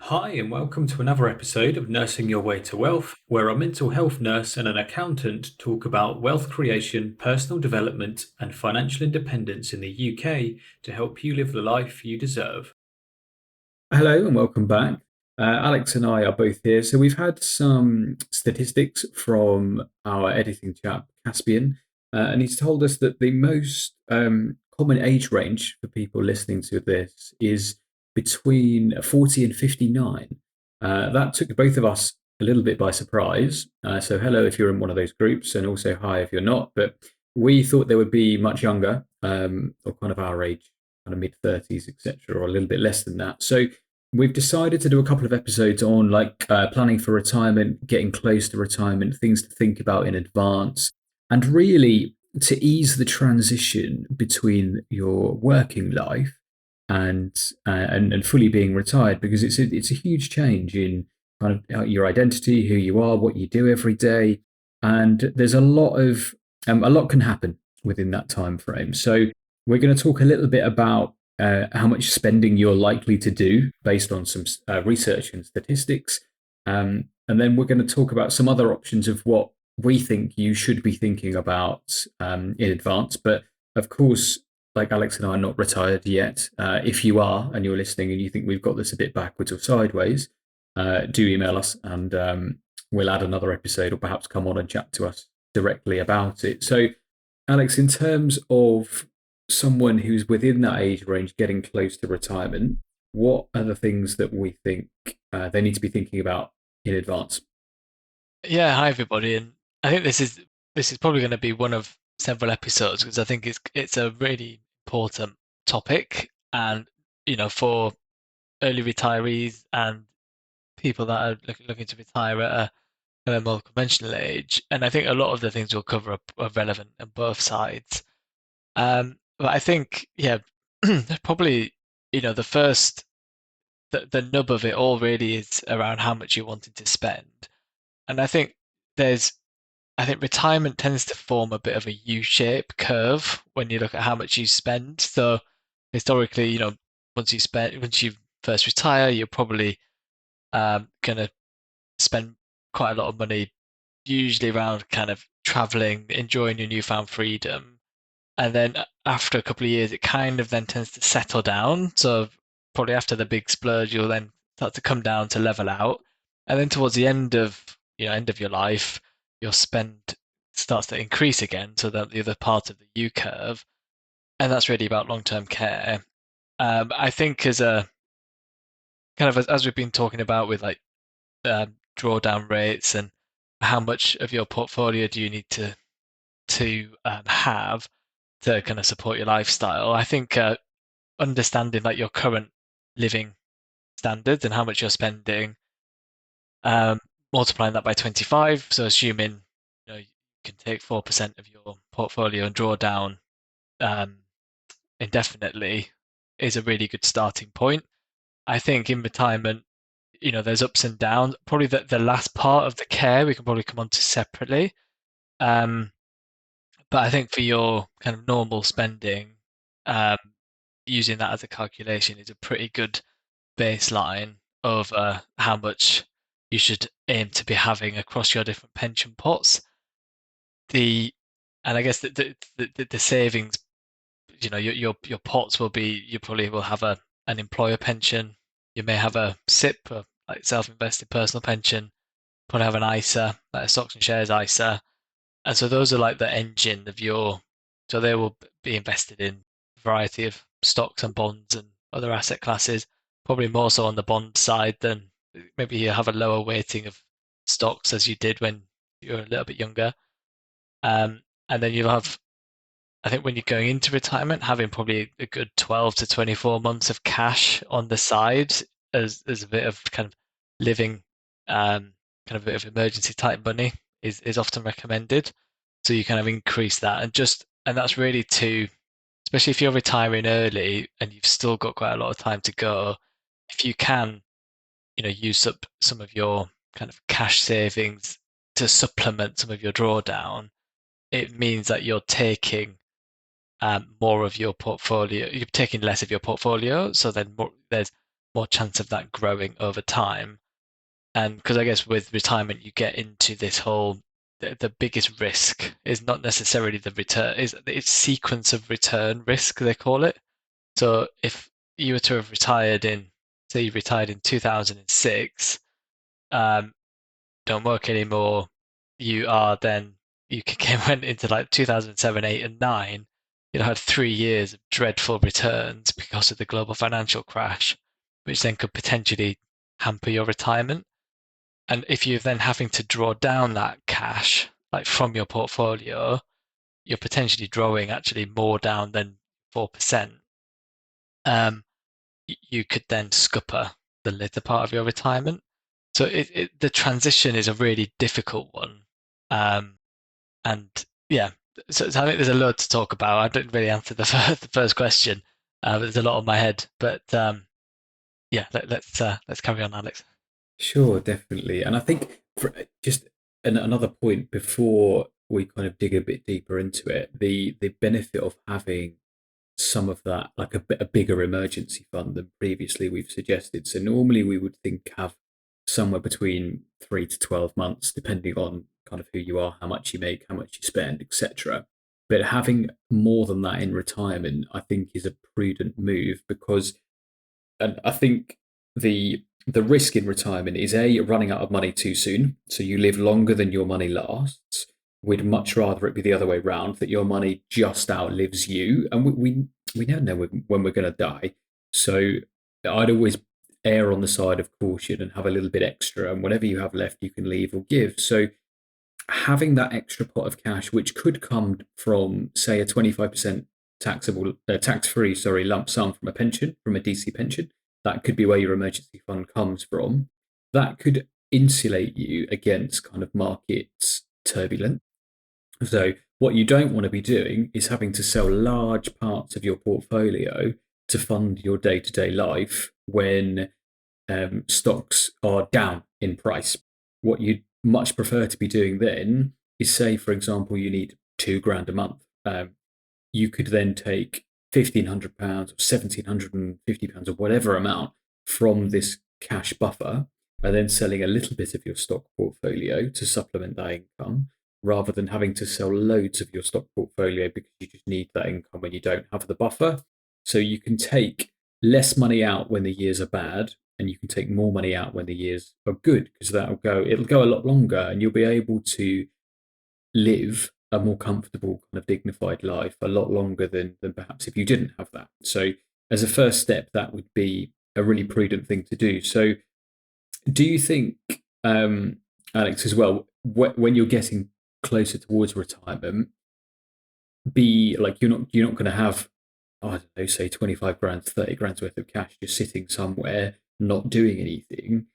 Hi, and welcome to another episode of Nursing Your Way to Wealth, where a mental health nurse and an accountant talk about wealth creation, personal development, and financial independence in the UK to help you live the life you deserve. Hello, and welcome back. Alex and I are both here. So, we've had some statistics from our editing chap, Caspian, and he's told us that the most common age range for people listening to this is between 40 and 59. That took both of us a little bit by surprise. So, hello if you're in one of those groups, and also hi if you're not. But we thought they would be much younger, or kind of our age, kind of mid 30s, etc., or a little bit less than that. So, we've decided to do a couple of episodes on planning for retirement, getting close to retirement, things to think about in advance, and really to ease the transition between your working life and fully being retired, because it's a huge change in kind of your identity, who you are, what you do every day, and there's a lot can happen within that time frame. So we're going to talk a little bit about how much spending you're likely to do based on some research and statistics. And then we're going to talk about some other options of what we think you should be thinking about in advance. But of course, like Alex and I are not retired yet. If you are and you're listening and you think we've got this a bit backwards or sideways, do email us and we'll add another episode or perhaps come on and chat to us directly about it. So, Alex, in terms of someone who's within that age range getting close to retirement, what are the things that we think they need to be thinking about in advance? Yeah, hi everybody, and I think this is probably going to be one of several episodes because I think it's a really important topic, and for early retirees and people that are looking to retire at a more conventional age, and I think a lot of the things we'll cover are relevant on both sides. But I think, yeah, probably the first the nub of it all really is around how much you're wanting to spend, and there's I think retirement tends to form a bit of a U-shaped curve when you look at how much you spend. So historically, once you first retire, you're probably gonna spend quite a lot of money, usually around kind of traveling, enjoying your newfound freedom. And then after a couple of years, it kind of then tends to settle down. So probably after the big splurge, you'll then start to come down to level out. And then towards the end of your life, your spend starts to increase again. So that the other part of the U curve, and that's really about long-term care. I think as a kind of as we've been talking about with drawdown rates and how much of your portfolio do you need to have to kind of support your lifestyle. I think understanding like your current living standards and how much you're spending, um, multiplying that by 25. So assuming you can take 4% of your portfolio and draw down um, indefinitely is a really good starting point. I think in retirement, there's ups and downs. Probably the last part of the care we can probably come on to separately. Um, but I think for your kind of normal spending, um, using that as a calculation is a pretty good baseline of how much you should aim to be having across your different pension pots. The and I guess the savings, your pots will be you probably will have an employer pension. You may have a SIP, like self-invested personal pension. Probably have an ISA, like a stocks and shares ISA. And so those are like the engine of so they will be invested in a variety of stocks and bonds and other asset classes, probably more so on the bond side than maybe you have a lower weighting of stocks as you did when you were a little bit younger. And then you'll have, I think when you're going into retirement, having probably a good 12 to 24 months of cash on the side as a bit of kind of living, kind of a bit of emergency type money is often recommended. So you kind of increase that and that's really to, especially if you're retiring early and you've still got quite a lot of time to go, if you can, use up some of your kind of cash savings to supplement some of your drawdown, it means that you're taking more of your portfolio. You're taking less of your portfolio, so then there's more chance of that growing over time. And because I guess with retirement, you get into this whole the biggest risk is not necessarily the return, is it's sequence of return risk, they call it. So if you were to have retired in, say you retired in 2006, um, don't work anymore, you are then you went into like 2007, 8, and 9. You know, had 3 years of dreadful returns because of the global financial crash, which then could potentially hamper your retirement. And if you're then having to draw down that cash, like from your portfolio, you're potentially drawing actually more down than 4%. Um, you could then scupper the later part of your retirement. So the transition is a really difficult one. Um, and yeah, so I think there's a lot to talk about. I didn't really answer the first question, but there's a lot on my head. But yeah, let's carry on, Alex. Sure, definitely. And I think for just another point before we kind of dig a bit deeper into it, the benefit of having some of that, like a bigger emergency fund than previously we've suggested. So normally we would think have somewhere between 3 to 12 months, depending on kind of who you are, how much you make, how much you spend, etc. But having more than that in retirement, I think, is a prudent move because, and I think the risk in retirement is a running out of money too soon, so you live longer than your money lasts. We'd much rather it be the other way round, that your money just outlives you, and we never know when we're going to die. So I'd always err on the side of caution and have a little bit extra, and whatever you have left, you can leave or give. So having that extra pot of cash, which could come from, say, a 25% taxable, tax-free, sorry, lump sum from a pension, from a DC pension, that could be where your emergency fund comes from. That could insulate you against kind of markets turbulence. So what you don't want to be doing is having to sell large parts of your portfolio to fund your day-to-day life when stocks are down in price. What you'd much prefer to be doing then is, say, for example, you need 2 grand a month. You could then take £1,500 or £1,750 or whatever amount from this cash buffer, and then selling a little bit of your stock portfolio to supplement that income, rather than having to sell loads of your stock portfolio because you just need that income when you don't have the buffer. So you can take less money out when the years are bad, and you can take more money out when the years are good, because it'll go a lot longer, and you'll be able to live a more comfortable, kind of dignified life a lot longer than perhaps if you didn't have that. So as a first step, that would be a really prudent thing to do. So do you think, Alex, as well, when you're getting closer towards retirement, be like, you're not going to have, I don't know, say 25 grand, 30 grand's worth of cash just sitting somewhere not doing anything.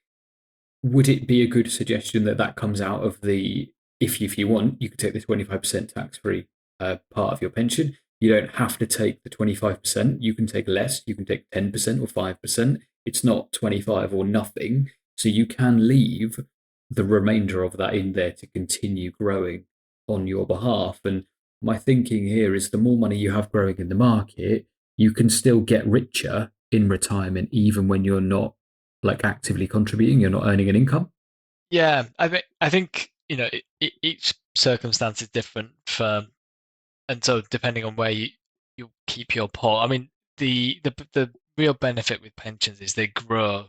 Would it be a good suggestion that that comes out of the, if you want, you could take the 25% tax free part of your pension. You don't have to take the 25%. You can take less. You can take 10% or 5%. It's not 25 or nothing. So you can leave the remainder of that in there to continue growing on your behalf. And my thinking here is, the more money you have growing in the market, you can still get richer in retirement, even when you're not like actively contributing, you're not earning an income. Yeah, I think each circumstance is different for, and so depending on where you keep your pot. I mean, the real benefit with pensions is they grow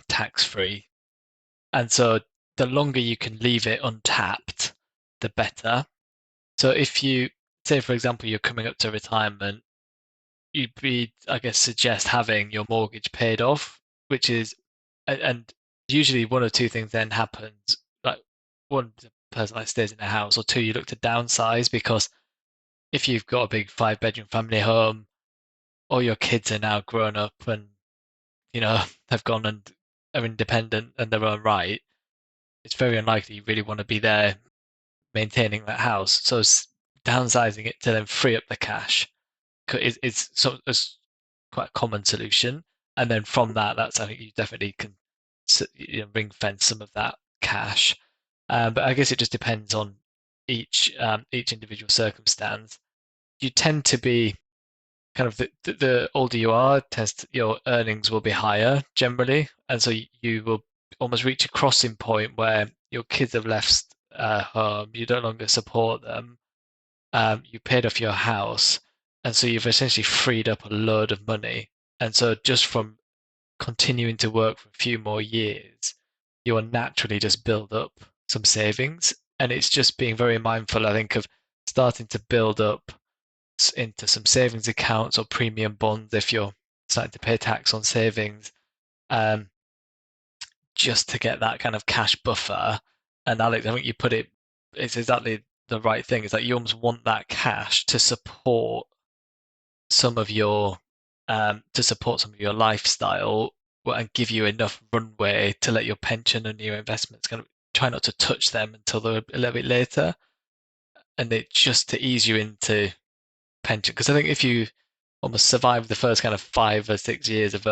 tax free, and so the longer you can leave it untapped, the better. So if you say, for example, you're coming up to retirement, I guess, suggest having your mortgage paid off, which is, and usually one or two things then happens. Like, one, the person like stays in a house, or two, you look to downsize, because if you've got a big 5 bedroom family home, all your kids are now grown up and have gone and are independent in their own right, it's very unlikely you really want to be there maintaining that house. So downsizing it to then free up the cash is quite a common solution. And then from that, that's, I think, you definitely can ring fence some of that cash. But I guess it just depends on each individual circumstance. You tend to be kind of the older you are, your earnings will be higher generally, and so you will almost reach a crossing point where your kids have left home, you no longer support them, you paid off your house, and so you've essentially freed up a load of money. And so just from continuing to work for a few more years, you will naturally just build up some savings. And it's just being very mindful, I think, of starting to build up into some savings accounts or premium bonds if you're starting to pay tax on savings, um, just to get that kind of cash buffer. And Alex, I think you put it's exactly the right thing. Is that you almost want that cash some of your to support some of your lifestyle, and give you enough runway to let your pension and your investments kind of try not to touch them until they're a little bit later, and it just to ease you into pension. Because I think if you almost survive the first kind of 5 or 6 years of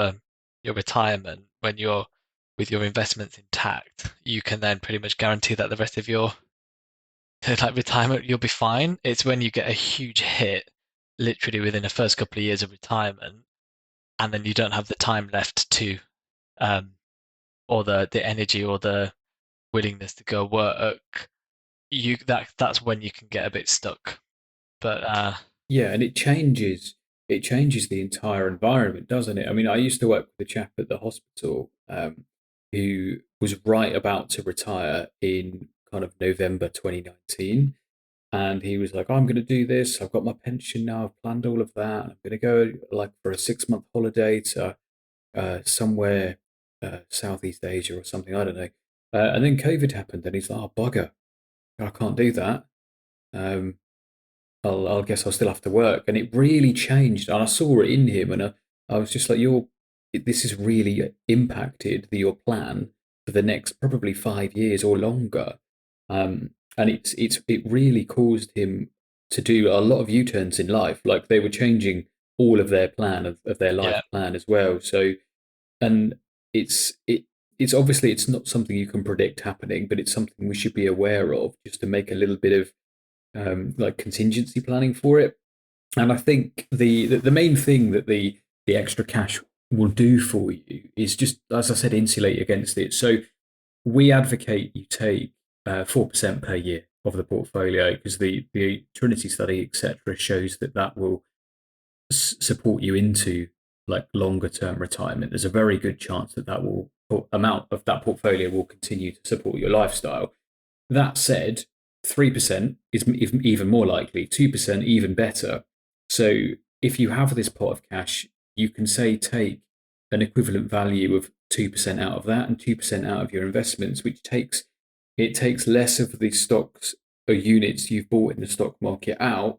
your retirement when you're with your investments intact, you can then pretty much guarantee that the rest of your like retirement you'll be fine. It's when you get a huge hit, literally within the first couple of years of retirement, and then you don't have the time left to, um, or the energy or the willingness to go work. That's when you can get a bit stuck. But Yeah, and it changes the entire environment, doesn't it? I mean, I used to work with a chap at the hospital who was right about to retire in kind of November 2019. And he was like, I'm going to do this. I've got my pension now. I've planned all of that. I'm going to go like for a 6 month holiday to somewhere Southeast Asia or something. I don't know. And then COVID happened, and he's like, oh, bugger. I can't do that. Um, I'll guess I'll still have to work. And it really changed. And I saw it in him. And I was just like, this has really impacted your plan for the next probably 5 years or longer. And it really caused him to do a lot of U-turns in life. Like they were changing all of their plan of their life yeah, plan as well. So, and it's, it, it's obviously it's not something you can predict happening, but it's something we should be aware of just to make a little bit of like contingency planning for it. And I think the main thing that the extra cash will do for you is just, as I said, insulate against it. So we advocate you take 4% per year of the portfolio because the Trinity study, etc., shows that that will support you into like longer term retirement. There's a very good chance that that will amount of that portfolio will continue to support your lifestyle. That said, 3% is even more likely, 2% even better. So if you have this pot of cash, you can say take an equivalent value of 2% out of that and 2% out of your investments, which takes less of the stocks or units you've bought in the stock market out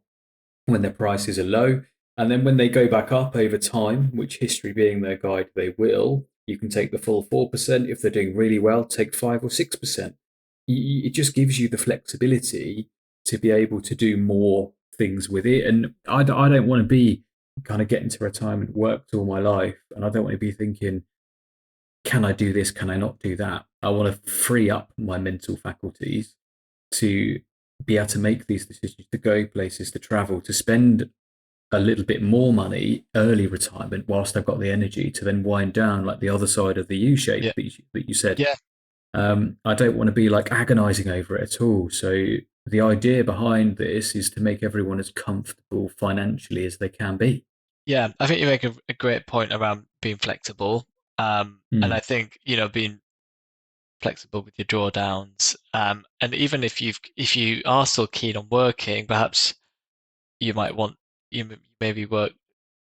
when their prices are low. And then when they go back up over time, which history being their guide, they will, you can take the full 4%. If they're doing really well, take 5 or 6%. It just gives you the flexibility to be able to do more things with it. And I don't want to be kind of getting to retirement, worked all my life, and I don't want to be thinking, can I do this? Can I not do that? I want to free up my mental faculties to be able to make these decisions, to go places, to travel, to spend a little bit more money early retirement whilst I've got the energy to then wind down like the other side of the U shape yeah, that you said. yeah, I don't want to be like agonizing over it at all. So the idea behind this is to make everyone as comfortable financially as they can be. yeah. I think you make a great point around being flexible. And I Mm. think, being flexible with your drawdowns. And even if you are still keen on working, perhaps you might want maybe work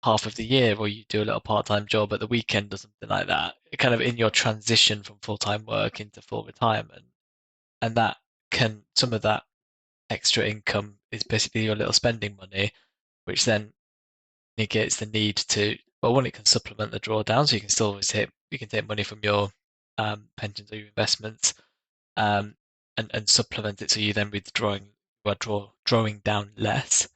half of the year, or you do a little part-time job at the weekend or something like that, kind of in your transition from full-time work into full retirement. And that can some of that extra income is basically your little spending money, which then negates the need to, well, one, it can supplement the drawdown, so you can still always you can take money from your pensions or your investments, um, and supplement it, so you then drawing down less.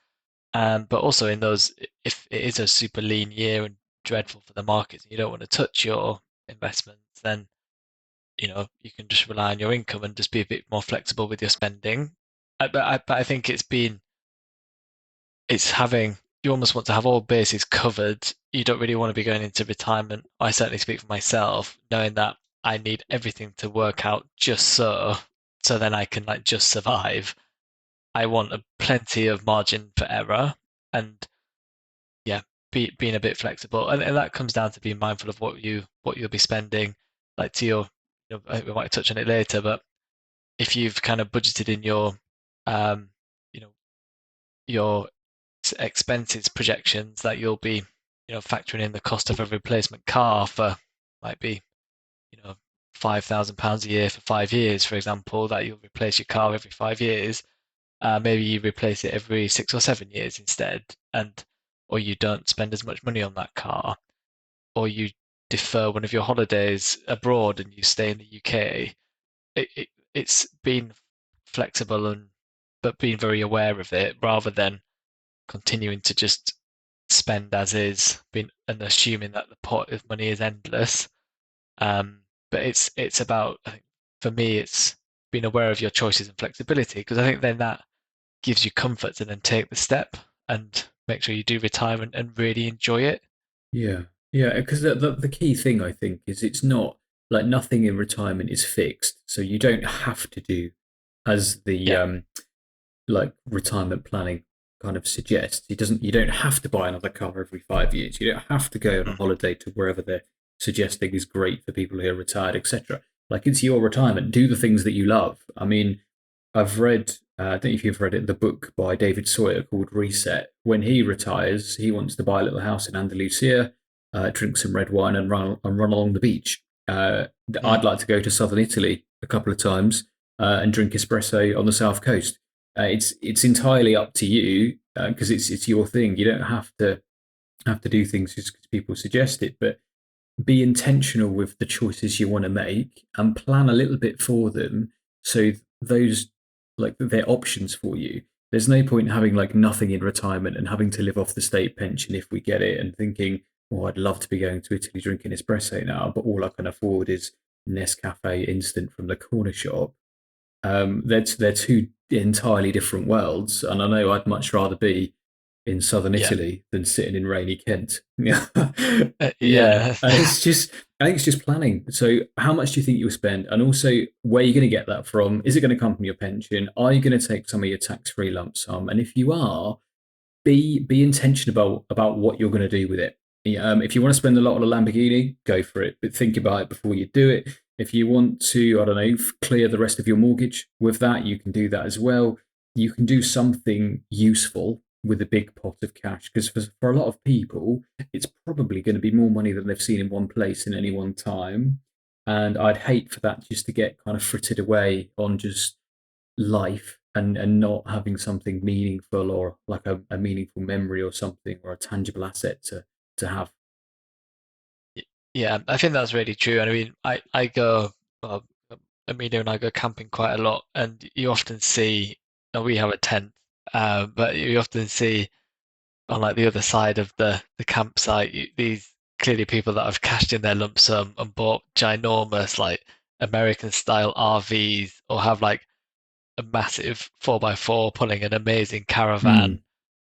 But also in those, if it is a super lean year and dreadful for the markets, and you don't want to touch your investments, then you can just rely on your income and just be a bit more flexible with your spending. But I think it's having you almost want to have all bases covered. You don't really want to be going into retirement. I certainly speak for myself, knowing that I need everything to work out just so then I can like just survive. I want a plenty of margin for error and yeah, being a bit flexible. And that comes down to being mindful of what you'll be spending. Like to your, we might touch on it later, but if you've kind of budgeted in um, you know, your expenses projections that you'll be, factoring in the cost of a replacement car for might be, you know, £5,000 a year for 5 years, for example, that you'll replace your car every 5 years. Maybe you replace it every 6 or 7 years instead, and or you don't spend as much money on that car, or you defer one of your holidays abroad and you stay in the UK. It's being flexible and but being very aware of it rather than continuing to just spend as is, being and assuming that the pot of money is endless. But it's about, I think, for me, it's being aware of your choices and flexibility because I think then that gives you comfort to then take the step and make sure you do retire and really enjoy it. Yeah, yeah. Because the key thing I think is it's not like nothing in retirement is fixed, so you don't have to do as the Yeah. like retirement planning kind of suggests. It doesn't. You don't have to buy another car every 5 years. You don't have to go on a Mhm. holiday to wherever they're suggesting is great for people who are retired, etc. Like it's your retirement. Do the things that you love. I mean, I've read. I don't know if you've read it. The book by David Sawyer called Reset. When he retires, he wants to buy a little house in Andalusia, drink some red wine, and run along the beach. I'd Mm. like to go to southern Italy a couple of times and drink espresso on the south coast. It's entirely up to you because it's your thing. You don't have to do things just because people suggest it, but be intentional with the choices you want to make and plan a little bit for them so those like they're options for you. There's no point having like nothing in retirement and having to live off the state pension if we get it and thinking, oh, I'd love to be going to Italy drinking espresso now, but all I can afford is Nescafe instant from the corner shop. They're two entirely different worlds, and I know I'd much rather be in southern Yeah. Italy than sitting in rainy Kent. Yeah, yeah, Yeah. and it's just I think it's just planning. So, how much do you think you'll spend, and also where are you going to get that from? Is it going to come from your pension? Are you going to take some of your tax-free lump sum? And if you are, be intentional about what you're going to do with it. Yeah, if you want to spend a lot on a Lamborghini, go for it, but think about it before you do it. If you want to, I don't know, clear the rest of your mortgage with that, you can do that as well. You can do something useful with a big pot of cash because for a lot of people, it's probably going to be more money than they've seen in one place in any one time. And I'd hate for that just to get kind of frittered away on just life and not having something meaningful or like a meaningful memory or something or a tangible asset to have. Yeah, I think that's really true. And I mean, I go, well, Amelia and I go camping quite a lot, and you often see, now we have a tent, but you often see on like the other side of the campsite, these clearly people that have cashed in their lump sum and bought ginormous like American style RVs or have like a massive 4x4 pulling an amazing Mm, caravan.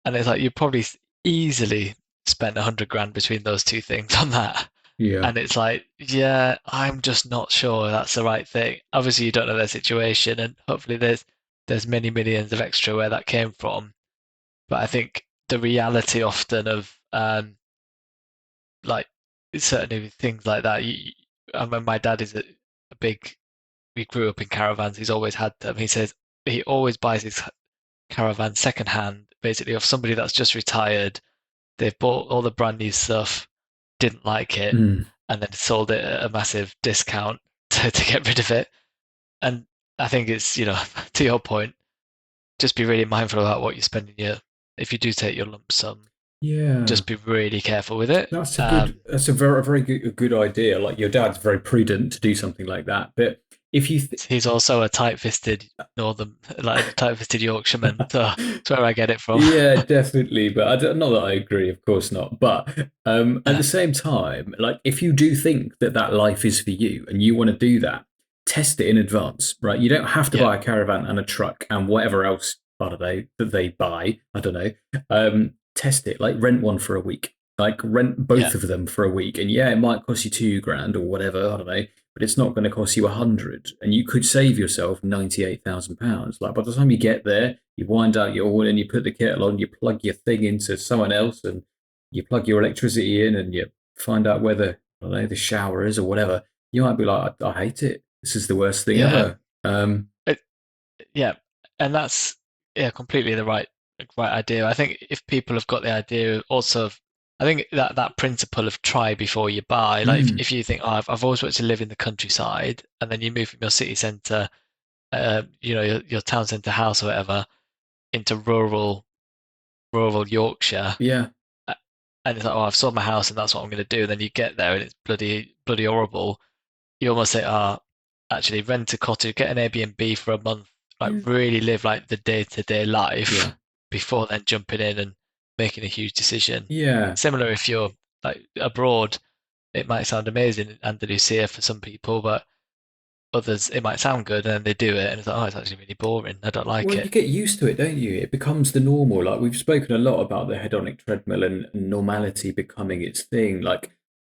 And it's like you probably easily spent 100 grand between those two things on that. yeah. And it's like, yeah, I'm just not sure that's the right thing. Obviously, you don't know their situation, and hopefully there's many millions of extra where that came from. But I think the reality often of like certainly with things like that. I mean, my dad is a big. We grew up in caravans. He's always had them. He says he always buys his caravan secondhand, basically of somebody that's just retired. They've bought all the brand new stuff, didn't like it, Mm, and then sold it at a massive discount to get rid of it. And I think it's, to your point, just be really mindful about what you're spending if you do take your lump sum, yeah. just be really careful with it. That's a very good idea. Like your dad's very prudent to do something like that. But if you He's also a tight-fisted northern, like a tight-fisted Yorkshireman, so that's where I get it from. Yeah, definitely. But not that I agree, of course not. But at the same time, like if you do think that that life is for you and you want to do that, test it in advance, right? You don't have to Yeah, buy a caravan and a truck and whatever else, I don't know, that they buy. I don't know. test it, like rent one for a week, like rent Yeah, both of them for a week, and yeah, it might cost you 2 grand or whatever, I don't know, but it's not going to cost you 100, and you could save yourself £98,000. Like by the time you get there, you wind out your oil and you put the kettle on, you plug your thing into someone else, and you plug your electricity in, and you find out whether I don't know the shower is or whatever. You might be like, I hate it. This is the worst thing yeah, ever. it, yeah, and that's yeah completely the right idea. I think if people have got the idea also of, I think that principle of try before you buy. Like mm, if you think, oh, I've always wanted to live in the countryside, and then you move from your city centre, your town centre house or whatever, into rural Yorkshire, yeah. uh, and it's like, oh, I've sold my house and that's what I'm going to do. And then you get there and it's bloody horrible. You almost say, oh, actually rent a cottage, get an Airbnb for a month, like Yeah. really live like the day-to-day life Yeah. before then jumping in and making a huge decision. Yeah. Similar if you're like abroad, it might sound amazing in Andalusia for some people, but others it might sound good and then they do it and it's like, oh, it's actually really boring. I don't like Well, you it. get used to it, don't you? It becomes the normal. Like we've spoken a lot about the hedonic treadmill and normality becoming its thing. Like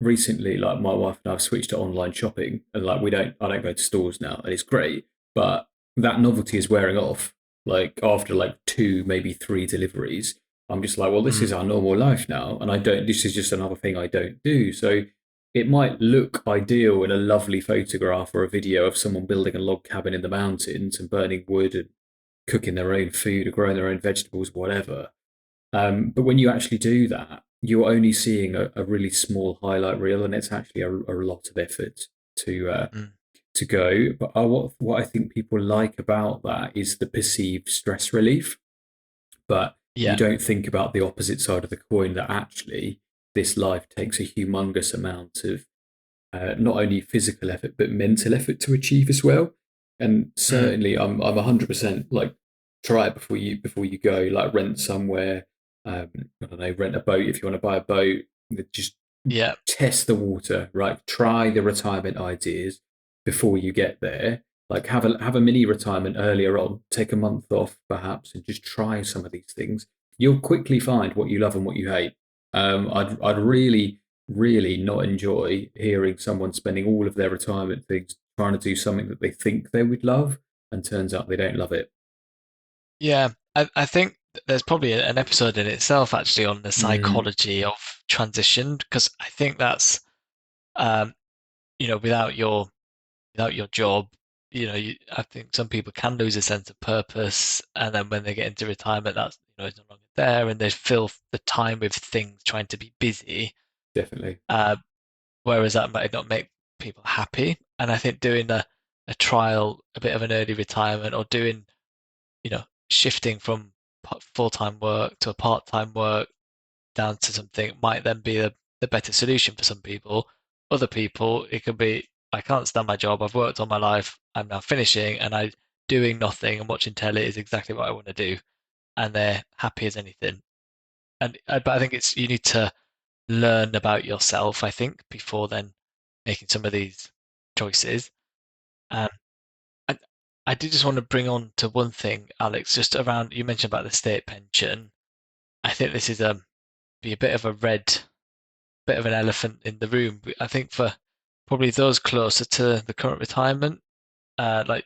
recently, like my wife and I have switched to online shopping, and like I don't go to stores now, and it's great. But that novelty is wearing off. Like after like two, maybe three deliveries, I'm just like, well, this is Mm, our normal life now, and I don't. This is just another thing I don't do. So it might look ideal in a lovely photograph or a video of someone building a log cabin in the mountains and burning wood and cooking their own food or growing their own vegetables, whatever. But when you actually do that, you're only seeing a really small highlight reel, and it's actually a lot of effort to uh, mm. to go. But what I think people like about that is the perceived stress relief. But you Yeah, don't think about the opposite side of the coin that actually this life takes a humongous amount of not only physical effort but mental effort to achieve as well. And mm, certainly, I'm 100% like try it before you go. Like rent somewhere. I don't know, rent a boat if you want to buy a boat. Just yeah, test the water, right? Try the retirement ideas before you get there. Like have a mini retirement earlier on. Take a month off perhaps, and just try some of these things. You'll quickly find what you love and what you hate. I'd really not enjoy hearing someone spending all of their retirement things trying to do something that they think they would love and turns out they don't love it. yeah. I think there's probably an episode in itself actually on the Mm, psychology of transition because I think that's um, without your job, I think some people can lose a sense of purpose, and then when they get into retirement, that's it's no longer there, and they fill the time with things trying to be busy. definitely. Uh, Whereas that might not make people happy. And I think doing a trial, a bit of an early retirement, or doing shifting from full-time work to a part-time work down to something might then be the better solution for some people. Other people, it could be, I can't stand my job. I've worked all my life. I'm now finishing, and I doing nothing and watching telly is exactly what I want to do, and they're happy as anything. But I think it's you need to learn about yourself. I think before then making some of these choices. Um, I, I did just want to bring on to one thing, Alex, just around you mentioned about the state pension. I think this is be a bit of a bit of an elephant in the room. I think for probably those closer to the current retirement, like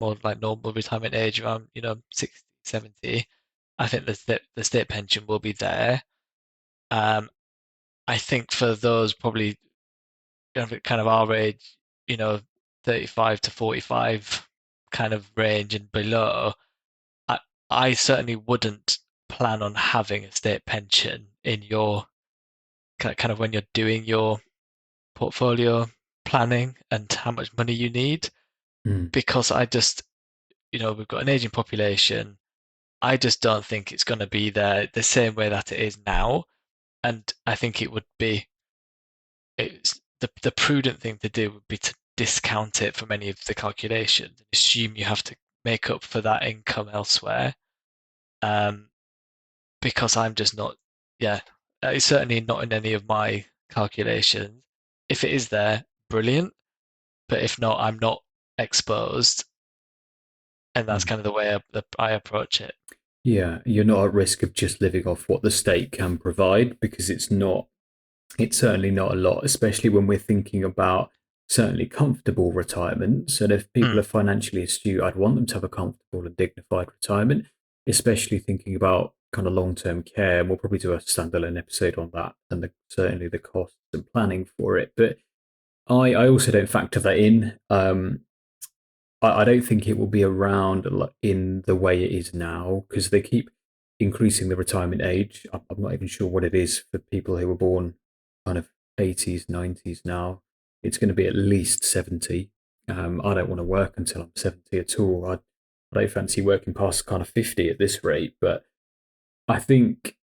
more like normal retirement age around, 60, 70, I think the state pension will be there. Um, I think for those probably kind of our age, you know, 35 to 45 kind of range and below, I, I certainly wouldn't plan on having a state pension in your kind of when you're doing your portfolio planning and how much money you need, Mm, because I just, we've got an aging population. I just don't think it's going to be there the same way that it is now. And I think it's the prudent thing to do would be to discount it from any of the calculations and assume you have to make up for that income elsewhere. Um, because I'm just not, yeah, it's certainly not in any of my calculations. If it is there, brilliant. But if not, I'm not exposed, and that's mm. kind of the way I approach it. Yeah, you're not at risk of just living off what the state can provide because it's certainly not a lot, especially when we're thinking about certainly comfortable retirements. And if people Mm, are financially astute, I'd want them to have a comfortable and dignified retirement, especially thinking about kind of long term care. And we'll probably do a standalone episode on that and certainly the costs and planning for it. But I also don't factor that in. I don't think it will be around in the way it is now because they keep increasing the retirement age. I'm not even sure what it is for people who were born kind of 80s, 90s now. It's going to be at least 70. I don't want to work until I'm 70 at all. I don't fancy working past kind of 50 at this rate, but I think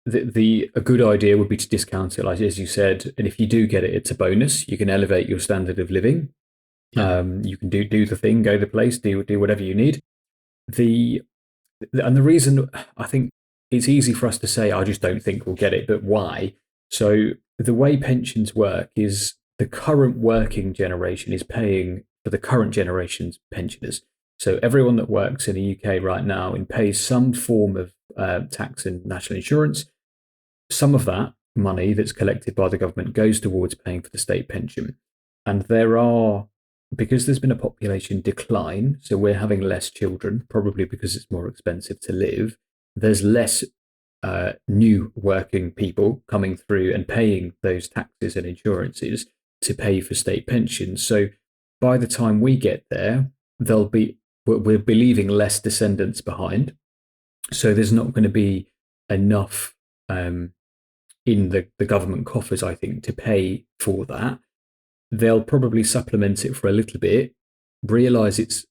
the a good idea would be to discount it, like as you said. And if you do get it, it's a bonus. You can elevate your standard of living. yeah. You can do the thing, go the place, do whatever you need. The and the reason I think it's easy for us to say, I just don't think we'll get it, but why? So the way pensions work is the current working generation is paying for the current generation's pensioners. So everyone that works in the UK right now and pays some form of tax and national insurance, some of that money that's collected by the government goes towards paying for the state pension. And because there's been a population decline, so we're having less children, probably because it's more expensive to live, there's less new working people coming through and paying those taxes and insurances to pay for state pensions. So by the time we get there, there'll be we'll be leaving less descendants behind. So there's not going to be enough in the government coffers, I think, to pay for that. They'll probably supplement it for a little bit, realize it's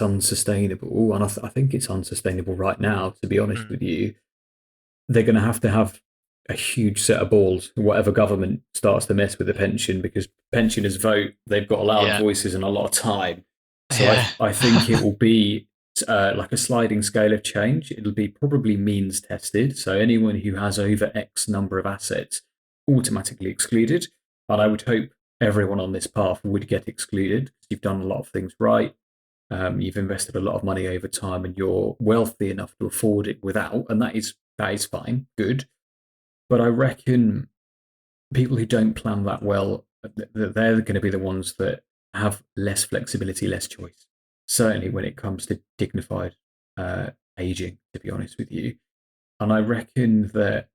unsustainable, and I think it's unsustainable right now. To be honest Mm, with you, they're going to have a huge set of balls. Whatever government starts to mess with the pension, because pensioners vote, they've got loud yeah. voices and a lot of time. So Yeah. I think it will be like a sliding scale of change. It'll be probably means tested. So anyone who has over X number of assets automatically excluded. And I would hope everyone on this path would get excluded because you've done a lot of things right. You've invested a lot of money over time, and you're wealthy enough to afford it without, and that is fine, good. But I reckon people who don't plan that well, they're going to be the ones that have less flexibility, less choice. Certainly when it comes to dignified aging, to be honest with you. And I reckon that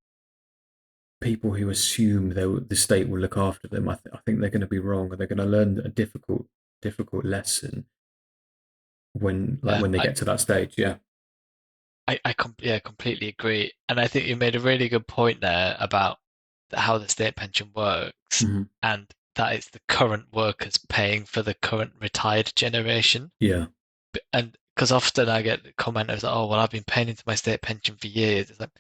people who assume the state will look after them, I think they're going to be wrong, and they're going to learn a difficult lesson Yeah. when they get to that stage. Yeah. Yeah, completely agree. And I think you made a really good point there about how the state pension works Mm-hmm. and that it's the current workers paying for the current retired generation. Yeah. And because often I get commenters like, oh, well, I've been paying into my state pension for years. It's like,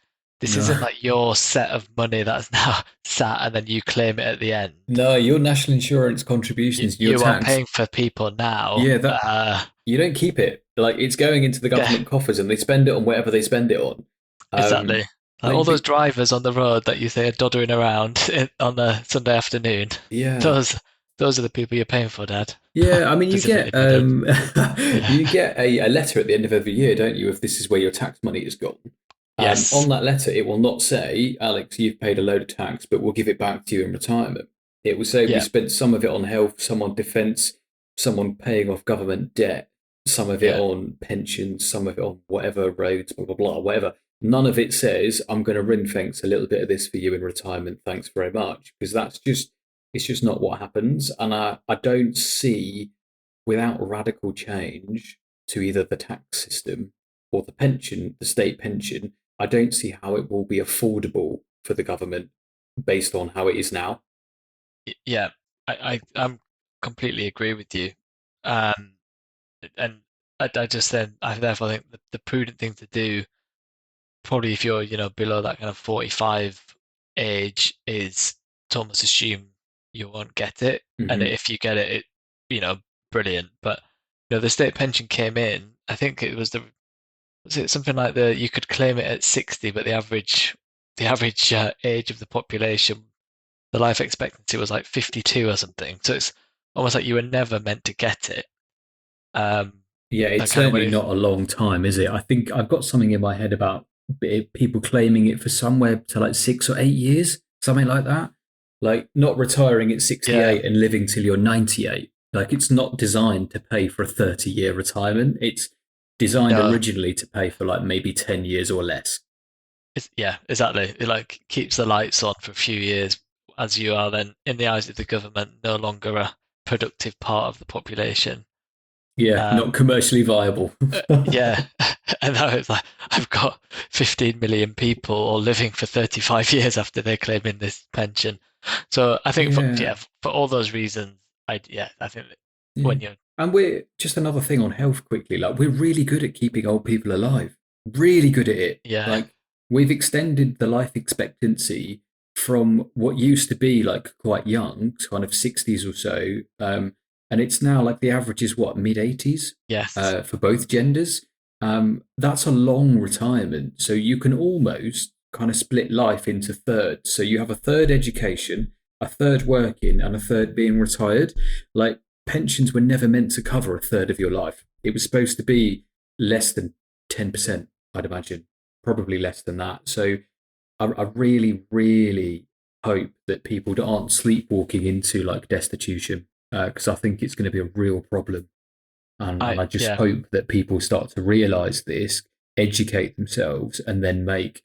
this No. isn't like your set of money that's now sat and then you claim it at the end. No, your national insurance You, contributions, your you are tax. paying for people now. Yeah, that you don't keep it. Like it's going into the Yeah, government coffers, and they spend it on whatever they spend it on. exactly. Like all Like, those drivers on the road that you say are doddering around on a Sunday afternoon, yeah, those those are the people you're paying for, Dad. yeah. I mean, Specifically my dad. Yeah. you get a letter at the end of every year, don't you? If this is where your tax money has gone, and Yes. on that letter, it will not say, "Alex, you've paid a load of tax, but we'll give it back to you in retirement." It will say we Yeah. spent some of it on health, some on defence, some on paying off government debt, some of it Yeah. on pensions, some of it on whatever roads, blah blah blah, whatever. None of it says I'm going to ring fence a little bit of this for you in retirement. Thanks very much, because it's just not what happens, and I don't see without radical change to either the tax system or the pension, the state pension, I don't see how it will be affordable for the government based on how it is now. Yeah. I'm completely agree with you. Um, and I just then I therefore think the prudent thing to do, probably if you're, below that kind of 45 age, is to almost assume you won't get it. And Mm-hmm. if you get it, you know, brilliant. But the state pension came in, I think it was it something like you could claim it at 60, but the average age of the population, the life expectancy was like 52 or something. So it's almost like you were never meant to get it. Um, Yeah, that it's kind of certainly money. not a long time, is it? I think I've got something in my head about people claiming it for somewhere to like 6 or 8 years, something like that. Like not retiring at Yeah, 68 and living till you're 98. Like it's not designed to pay for a 30-year retirement. It's designed no, originally to pay for like maybe 10 years or less. yeah, exactly. It like keeps the lights on for a few years as you are then, in the eyes of the government, no longer a productive part of the population. Yeah, not Um, commercially viable. yeah, and now it's like I've got 15 million people all living for 35 years after they're claiming this pension. So I think for Yeah. yeah, for all those reasons, I think that Yeah. when you're And we're just another thing on health quickly. Like we're really good at keeping old people alive. Really good at it. yeah, Like we've extended the life expectancy from what used to be like quite young, kind of 60s or so. And it's now like the average is what, mid 80s yes, for both genders. That's a long retirement. So you can almost kind of split life into thirds. So you have a third education, a third working, and a third being retired. Like pensions were never meant to cover a third of your life. It was supposed to be less than 10%, I'd imagine, probably less than that. So I really, really hope that people aren't sleepwalking into like destitution because I think it's going to be a real problem. And I just yeah, hope that people start to realize this, educate themselves, and then make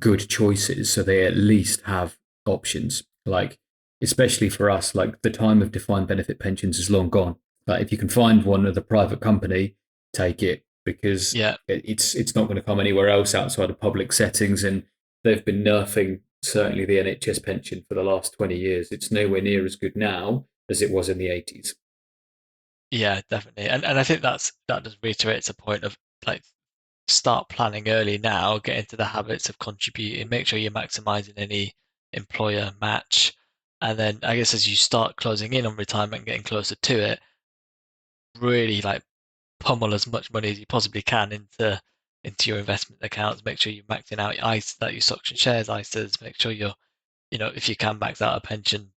good choices so they at least have options. Like, especially for us, like the time of defined benefit pensions is long gone. Like, if you can find one at a private company, take it because yeah, it's not going to come anywhere else outside of public settings. And they've been nerfing certainly the NHS pension for the last 20 years. It's nowhere near as good now as it was in the 80s. yeah, definitely. And I think that just reiterates a point of like start planning early now, get into the habits of contributing, make sure you're maximizing any employer match. And then I guess as you start closing in on retirement and getting closer to it, really like pummel as much money as you possibly can into your investment accounts. Make sure you're maxing out your ISA, that your stocks and shares ISAs. Make sure you're, if you can max out a pension,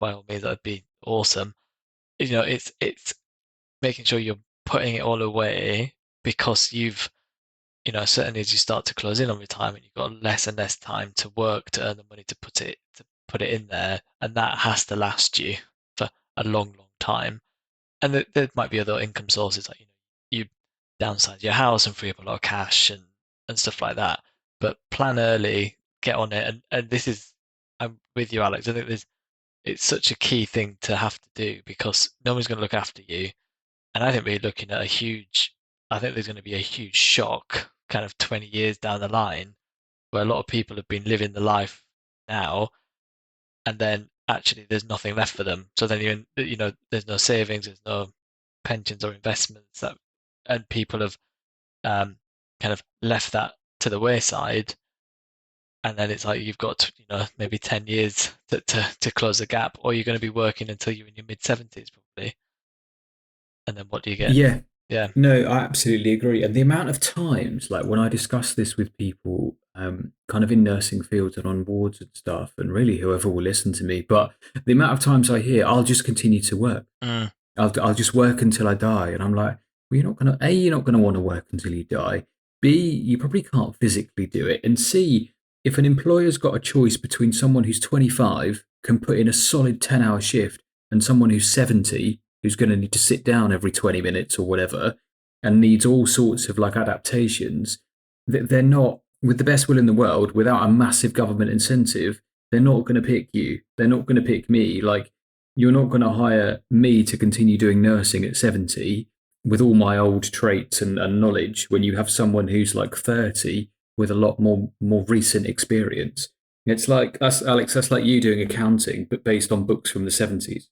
by all means, that would be awesome. It's making sure you're putting it all away because certainly as you start to close in on retirement, you've got less and less time to work to earn the money to put it in there, and that has to last you for a long, long time. And there might be other income sources like you downsize your house and free up a lot of cash and stuff like that. But plan early, get on it, and this is I'm with you, Alex. I think it's such a key thing to have to do because no one's going to look after you, and I think we're looking at I think there's going to be a huge shock kind of 20 years down the line where a lot of people have been living the life now and then actually there's nothing left for them. So then there's no savings, there's no pensions or investments and people have um, kind of left that to the wayside. And then it's like you've got, maybe 10 years to close the gap, or you're going to be working until you're in your mid 70s probably. And then what do you get? Yeah, Yeah. no, I absolutely agree. And the amount of times, like when I discuss this with people, kind of in nursing fields and on wards and stuff, and really whoever will listen to me, but the amount of times I hear, I'll just continue to work. Mm, I'll just work until I die. And I'm like, well, you're not going to, A, you're not going to want to work until you die. B, you probably can't physically do it. And C, if an employer's got a choice between someone who's 25, can put in a solid 10-hour shift, and someone who's 70, who's going to need to sit down every 20 minutes or whatever, and needs all sorts of like adaptations, they're not, with the best will in the world, without a massive government incentive, they're not going to pick you. They're not going to pick me. Like, you're not going to hire me to continue doing nursing at 70 with all my old traits and knowledge when you have someone who's like 30 with a lot more recent experience. It's like us, Alex, that's like you doing accounting, but based on books from the 70s.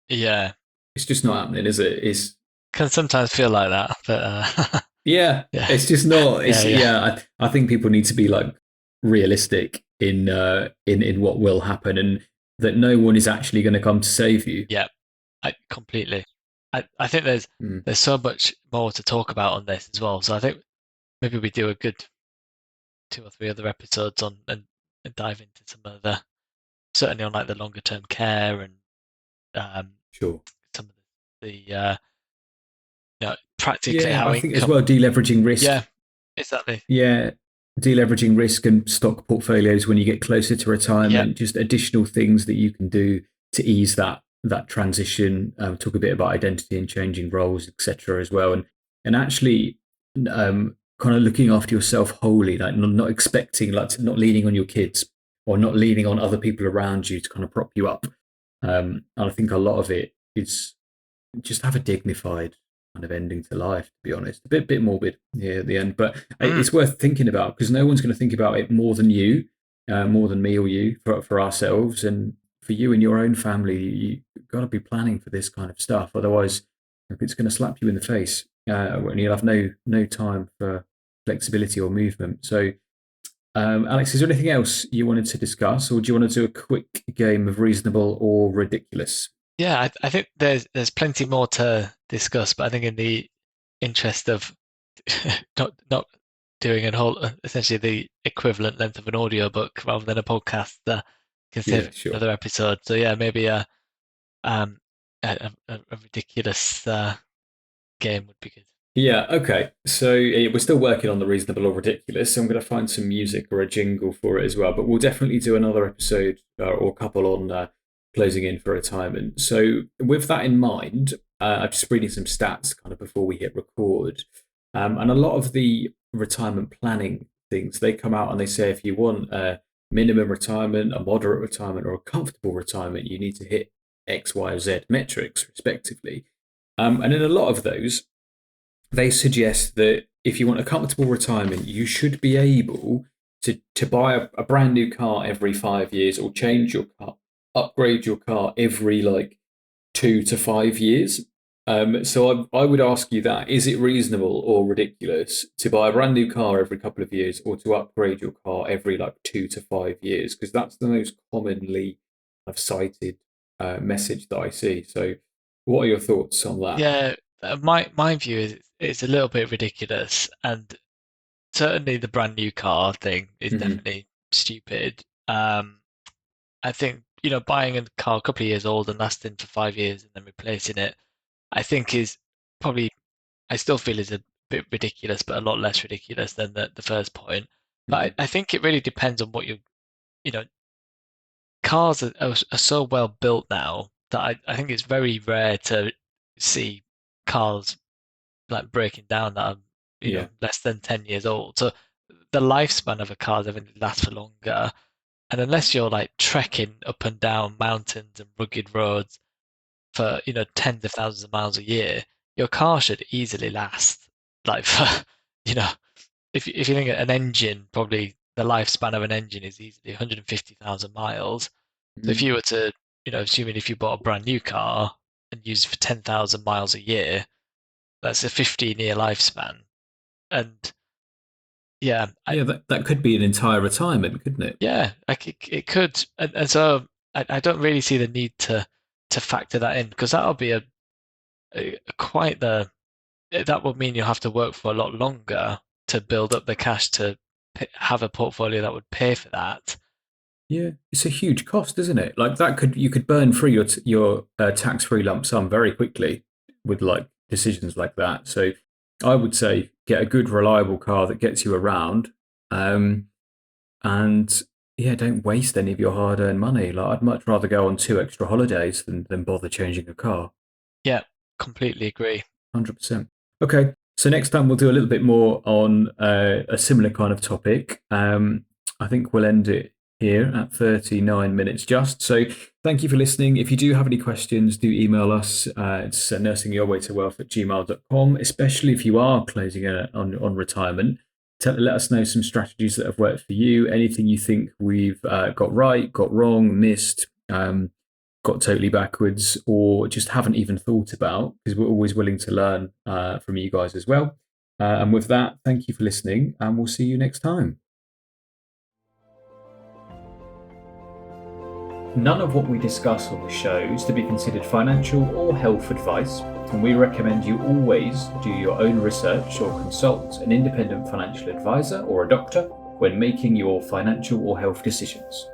yeah. It's just not happening, is it? It's, Can sometimes feel like that, but yeah, yeah, it's just not. yeah, It's, yeah, yeah, I think people need to be like realistic in what will happen and that no one is actually going to come to save you. yeah. I completely. I think Mm, there's so much more to talk about on this as well. So I think maybe we do a good 2 or 3 other episodes on and dive into some of certainly on like the longer term care and um, sure. some of the practically Yeah, how I think as well income. deleveraging risk. Yeah, exactly. Yeah, deleveraging risk and stock portfolios when you get closer to Yeah. retirement. Just additional things that you can do to ease that transition. Talk a bit about identity and changing roles, etc. as well, and actually kind of looking after yourself wholly, like not expecting, like not leaning on your kids or not leaning on other people around you to kind of prop you up. And I think a lot of it is just have a dignified kind of ending to life, to be honest. A bit morbid here at the end, but Mm. it's worth thinking about because no one's going to think about it more than you, more than me or you for ourselves. And for you and your own family, you've got to be planning for this kind of stuff. Otherwise, it's going to slap you in the face when you'll have no time for flexibility or movement. So, Alex, is there anything else you wanted to discuss, or do you want to do a quick game of reasonable or ridiculous? Yeah, I think there's plenty more to discuss, but I think in the interest of not doing a whole essentially the equivalent length of an audiobook rather than a podcast, can save Yeah, sure. another episode. So yeah, maybe um a ridiculous game would be good. Yeah, okay. So we're still working on the reasonable or ridiculous. So I'm going to find some music or a jingle for it as well. But we'll definitely do another episode or a couple on closing in for retirement. So with that in mind, I'm just reading some stats kind of before we hit record. And a lot of the retirement planning things, they come out and they say if you want a minimum retirement, a moderate retirement, or a comfortable retirement, you need to hit X, Y, or Z metrics respectively. And in a lot of those, they suggest that if you want a comfortable retirement, you should be able to buy a brand new car every 5 years or change your car, upgrade your car every like 2 to 5 years. So I would ask you that is it reasonable or ridiculous to buy a brand new car every couple of years or to upgrade your car every like 2 to 5 years? Because that's the most commonly I've cited message that I see. So, what are your thoughts on that? Yeah, my view is it's a little bit ridiculous, and certainly the brand new car thing is Hmm. definitely stupid. I think, buying a car a couple of years old and lasting for 5 years and then replacing it, I think is probably, I still feel is a bit ridiculous, but a lot less ridiculous than the first point. But I think it really depends on what you know, cars are so well built now that I think it's very rare to see cars like breaking down that are, Yeah. less than 10 years old. So the lifespan of a car is going to last for longer. And unless you're like trekking up and down mountains and rugged roads for, tens of thousands of miles a year, your car should easily last like for, you know, if you think an engine, probably the lifespan of an engine is easily 150,000 miles. So if Mhm. you were to, assuming if you bought a brand new car and used it for 10,000 miles a year, that's a 15-year lifespan. And yeah, Yeah, that could be an entire retirement, couldn't it? yeah, like it could, and so I don't really see the need to factor that in because that'll be a quite the that would mean you have to work for a lot longer to build up the cash to have a portfolio that would pay for that. Yeah, it's a huge cost, isn't it? Like that could you could burn through your tax free lump sum very quickly with like decisions like that. So I would say get a good reliable car that gets you around, um, and yeah, don't waste any of your hard earned money. Like I'd much rather go on 2 extra holidays than bother changing a car. Yeah, completely agree. 100%. Okay, so next time we'll do a little bit more on a similar kind of topic. I think we'll end it here at 39 minutes just. So thank you for listening. If you do have any questions, do email us. It's nursingyourwaytowealth@gmail.com, especially if you are closing on retirement. Let us know some strategies that have worked for you, anything you think we've got right, got wrong, missed. Got totally backwards or just haven't even thought about because we're always willing to learn from you guys as well. And with that, thank you for listening and we'll see you next time. None of what we discuss on the show is to be considered financial or health advice, and we recommend you always do your own research or consult an independent financial advisor or a doctor when making your financial or health decisions.